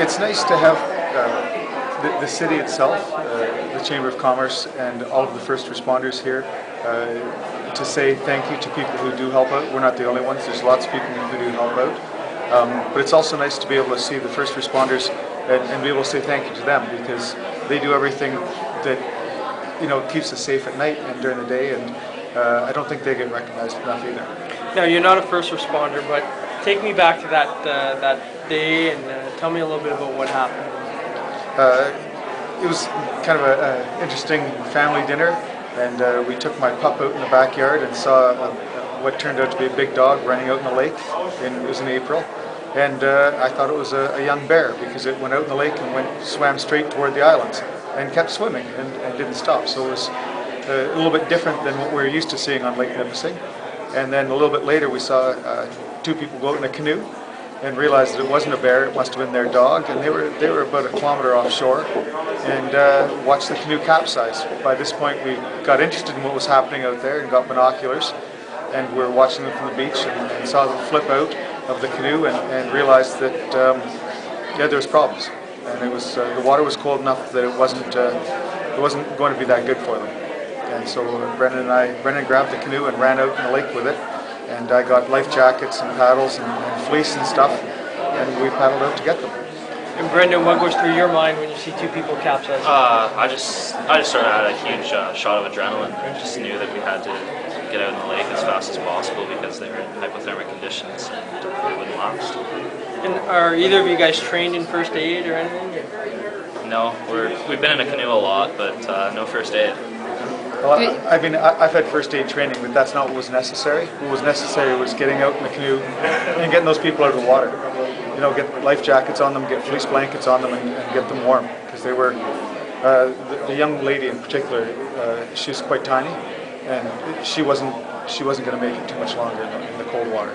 It's nice to have the city itself, the Chamber of Commerce, and all of the first responders here to say thank you to people who do help out. We're not the only ones. There's lots of people who do help out. But it's also nice to be able to see the first responders and be able to say thank you to them, because they do everything that keeps us safe at night and during the day, and I don't think they get recognized enough either. Now, you're not a first responder, but take me back to that day and tell me a little bit about what happened. It was kind of an interesting family dinner, and we took my pup out in the backyard and saw what turned out to be a big dog running out in the lake. It was in April, and I thought it was a young bear, because it went out in the lake and swam straight toward the islands and kept swimming and didn't stop. So it was a little bit different than what we're used to seeing on Lake Nipissing. And then a little bit later we saw two people go out in a canoe and realized that it wasn't a bear, it must have been their dog, and they were about a kilometer offshore, and watched the canoe capsize. By this point we got interested in what was happening out there and got binoculars, and we were watching them from the beach and saw them flip out of the canoe and realized that there was problems, and it was the water was cold enough that it wasn't going to be that good for them. And so Brendan grabbed the canoe and ran out in the lake with it, and I got life jackets and paddles and fleece and stuff, and we paddled out to get them. And Brendan, what goes through your mind when you see two people capsize? I just sort of had a huge shot of adrenaline. I just knew that we had to get out in the lake as fast as possible because they were in hypothermic conditions and they wouldn't last. And are either of you guys trained in first aid or anything? No, we've been in a canoe a lot, but no first aid. Well, I've had first aid training, but that's not what was necessary. What was necessary was getting out in the canoe and getting those people out of the water. Get life jackets on them, get fleece blankets on them, and get them warm, because they were the young lady in particular. She was quite tiny, and she wasn't going to make it too much longer in the cold water.